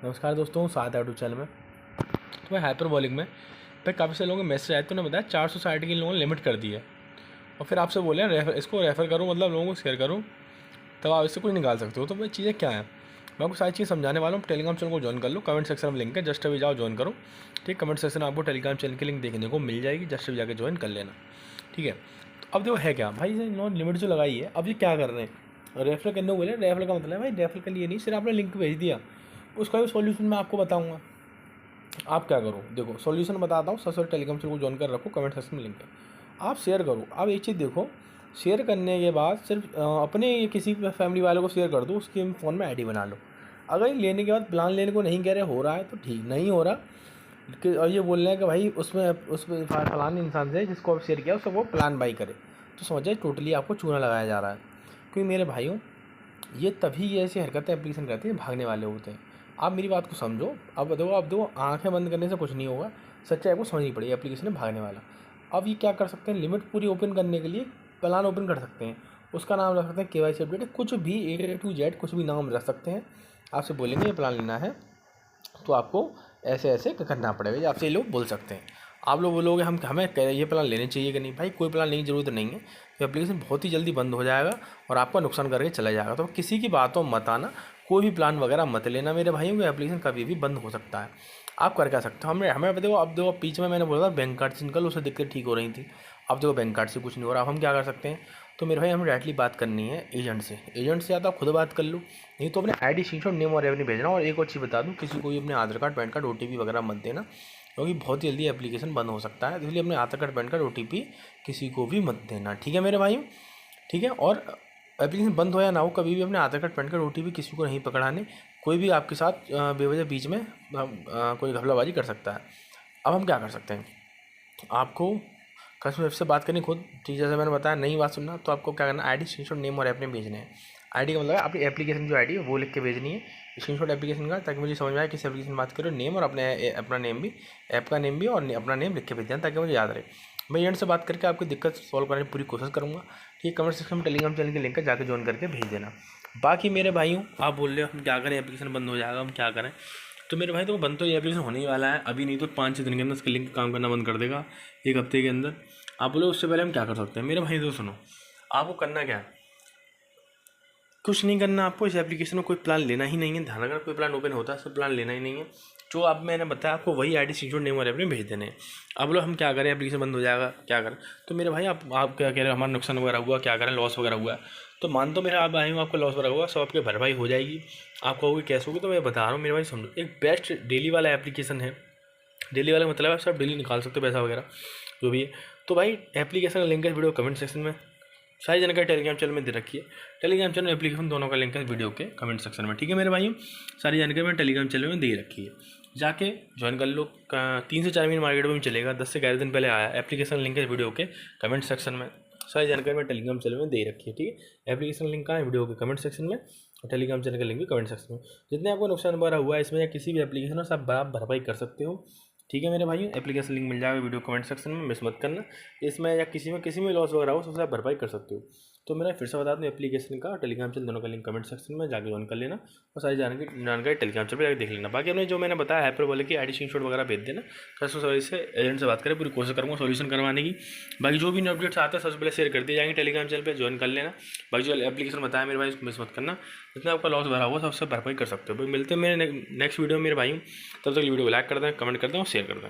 नमस्कार दोस्तों, स्वागत है यूट्यूब चैनल में। तो मैं हाइपरबॉलिक में फिर काफ़ी सारे लोगों के मैसेज आए तो उन्होंने बताया 460 की लोगों ने लिमिट कर दी है और फिर आपसे बोले इसको रेफ़र करूँ, मतलब लोगों को शेयर करूँ, तब आप इससे कुछ निकाल सकते हो। तो वह चीज़ें क्या हैं, मैं आपको सारी चीज़ समझाने वाला हूँ। टेलीग्राम चैनल को ज्वाइन कर लो, कमेंट सेक्शन में लिंक है, जस्ट अभी जाओ ज्वाइन करो। ठीक, कमेंट सेक्शन में आपको टेलीग्राम चैनल की लिंक देखने को मिल जाएगी, जस्ट अभी जाकर ज्वाइन कर लेना। ठीक है, तो अब देखो है क्या भाई, इन्होंने लिमिट जो लगाई है, अब ये क्या कर रहे हैं, रेफर करने को बोले। रेफर का मतलब है भाई रेफर के लिए नहीं, सिर्फ आपने लिंक भेज दिया, उसका भी सॉल्यूशन मैं आपको बताऊंगा। आप क्या करो, देखो सॉल्यूशन बताता हूँ। सबसे टेलीग्राम चैनल को ज्वाइन कर रखो, कमेंट सेक्शन में लिंक है, आप शेयर करो। अब एक चीज़ देखो, शेयर करने के बाद सिर्फ अपने किसी फैमिली वालों को शेयर कर दो, उसके फ़ोन में आईडी बना लो। अगर लेने के बाद प्लान लेने को नहीं कह रहे, हो रहा है तो ठीक, नहीं हो रहा और ये बोल रहे हैं कि भाई उसमें फलाने इंसान से जिसको आप शेयर किया उसको वो प्लान बाई करे, तो समझ जाए टोटली आपको चूना लगाया जा रहा है। क्योंकि मेरे भाइयों, ये तभी ये ऐसी हरकतें एप्लीकेशन करती है, भागने वाले होते हैं। आप मेरी बात को समझो। अब देखो आंखें बंद करने से कुछ नहीं होगा, सच्चाई आपको समझनी पड़ेगी। एप्लीकेशन है भागने वाला। अब ये क्या कर सकते हैं, लिमिट पूरी ओपन करने के लिए प्लान ओपन कर सकते हैं। उसका नाम रख सकते हैं KYC अपडेट, कुछ भी A to Z कुछ भी नाम रख सकते हैं। आपसे बोलेंगे ये प्लान लेना है तो आपको ऐसे ऐसे करना पड़ेगा, ये आपसे ये लोग बोल सकते हैं। आप लोग बोलोगे हमें ये प्लान लेने चाहिए कि नहीं। भाई कोई प्लान लेने की ज़रूरत नहीं है, तो एप्लीकेशन बहुत ही जल्दी बंद हो जाएगा और आपका नुकसान करके चला जाएगा। तो किसी की बातों मत आना, कोई भी प्लान वगैरह मत लेना मेरे भाइयों। एप्लीकेशन कभी भी बंद हो सकता है। आप कर क्या सकते हो, हमें देखो। अब देखो बीच में मैंने बोला था बैंक कार्ड से निकल, उससे दिक्कत ठीक हो रही थी। अब देखो बैंक कार्ड से कुछ नहीं हो रहा, अब हम क्या कर सकते हैं। तो मेरे भाई हमें डायरेक्टली बात करनी है एजेंट से। एजेंट से या तो आप खुद बात कर लो, नहीं तो अपने ID स्क्रीनशॉट, नेम और रेवेन्यू भेजना। और एक और चीज़ बता दूं, किसी को भी अपने आधार कार्ड, पैन कार्ड, OTP वगैरह मत देना, क्योंकि बहुत जल्दी एप्लीकेशन बंद हो सकता है। इसलिए अपने आधार कार्ड, पैन कार्ड, OTP किसी को भी मत देना। ठीक है मेरे भाई, ठीक है। और एप्लीकेशन बंद हो या ना हो, कभी भी अपने आधार कार्ड, पैन कार्ड, OTP किसी को नहीं पकड़ाने। कोई भी आपके साथ बेवजह बीच में कोई घपलाबाजी कर सकता है। अब हम क्या कर सकते हैं, आपको कस्टमर से बात करनी खुद। ठीक, जैसे मैंने बताया, नई बात सुनना तो आपको क्या करना, ID स्क्रीनशॉट, नेम और ऐप नेम भेजने हैं। ID का मतलब है अपनी एप्लीकेशन जो ID है वो लिख के भेजनी है, स्क्रीनशॉट एप्लीकेशन का, ताकि मुझे समझ में आए किस एप्लीकेशन में बात करो। नेम और अपना नेम भी, ऐप का नेम भी और अपना नेम लिख के भेज देना, ताकि मुझे याद रहे। मैं एजेंट से बात करके आपकी दिक्कत सॉल्व करने की पूरी कोशिश करूँगा। ठीक, कमेंट सेक्शन में टेलीग्राम चैनल की लिंक है, जाकर ज्वाइन करके भेज देना। बाकी मेरे भाइयों, आप बोल रहे हो हम क्या करें, एप्लीकेशन बंद हो जाएगा, हम क्या करें। तो मेरे भाई, तो बंद तो ये एप्लीकेशन होने ही वाला है, अभी नहीं तो 5-6 दिन के अंदर इसका लिंक काम करना बंद कर देगा, 1 हफ्ते के अंदर। आप बोलो उससे पहले हम क्या कर सकते हैं। मेरे भाई तो सुनो, आपको करना क्या है, कुछ नहीं करना। आपको इस एप्लीकेशन में कोई प्लान लेना ही नहीं है। ध्यान रखना, कोई प्लान ओपन होता है सब प्लान लेना ही नहीं है। जो अब मैंने बताया आपको, वही ID स्क्रीनशॉट, नेम और अपने भेज देने हैं। अब लोग हम क्या करें, एप्लीकेशन बंद हो जाएगा, क्या करें। तो मेरे भाई, आप क्या कह रहे हो, हमारा नुकसान वगैरह हुआ, क्या करें, लॉस वगैरह हुआ है, तो मान तो मेरे आप आए हूँ, आपको लॉस वगैरह हुआ, सब आपके भरपाई हो जाएगी। आप कहोगे कैसे होगी, तो मैं बता रहा हूँ मेरे भाई समझो। एक बेस्ट डेली वाला एप्लीकेशन है। डेली वाला मतलब आप सब डेली निकाल सकते हो पैसा वगैरह जो भी है। तो भाई एप्लीकेशन का लिंक है वीडियो कमेंट सेक्शन में, सारी जानकारी टेलीग्राम चैनल में दे रखी है। टेलीग्राम चैनल, एप्लीकेशन दोनों का लिंक है वीडियो के कमेंट सेक्शन में। ठीक है मेरे भाइयों, सारी जानकारी मैंने टेलीग्राम चैनल में दे रखी है, जाके ज्वाइन कर लो। 3 से 4 महीने मार्केट में चलेगा, 10 से 11 दिन पहले आया। एप्लीकेशन लिंक है वीडियो के कमेंट सेक्शन में, सारी जानकारी मैं टेलीग्राम चैनल में दे रखी है। ठीक है, एप्लीकेशन लिंक का है वीडियो के कमेंट सेक्शन में, और टेलीग्राम चैनल का लिंक भी कमेंट सेक्शन में। जितने आपको नुकसान वगैरह हुआ है इसमें, या किसी भी एप्लीकेशन में, सब आप भरपाई कर सकते हो। ठीक है मेरे भाई, एप्लीकेशन लिंक मिल जाएगा वीडियो कमेंट सेक्शन में, मिस मत करना। इसमें या किसी में लॉस वगैरह हो, सबसे आप भरपाई कर सकते हो। तो मेरा फिर से बता दूँ, एप्लीकेशन का, टेलीग्राम चैनल दोनों का लिंक कमेंट सेक्शन में, जाकर ज्वाइन कर लेना और सारी जानकारी टेलीग्राम चैनल पर जाकर देख लेना। बाकी हमने जो मैंने बताया हाइपरबॉले की ID स्क्रीनशॉट वगैरह भेज देना। कस्टमर सर्विस से, एजेंट से बात करें, पूरी कोशिश करूँगा सोल्यूशन करवाने की। बाकी जो भी न्यू अपडेट्स आते हैं सबसे पहले शेयर कर दिए जाएंगे टेलीग्राम चैनल पर, ज्वाइन कर लेना। बाकी जो एप्लीकेशन बताया मेरे भाई, उसको मिस मत करना। जितना आपका लॉस भरा हुआ सबसे भरपाई कर सकते हो। भाई मिलते हैं मेरे नेक्स्ट वीडियो में मेरे भाई, तब तक वीडियो को लाइक कर दें, कमेंट कर दें और शेयर कर दें।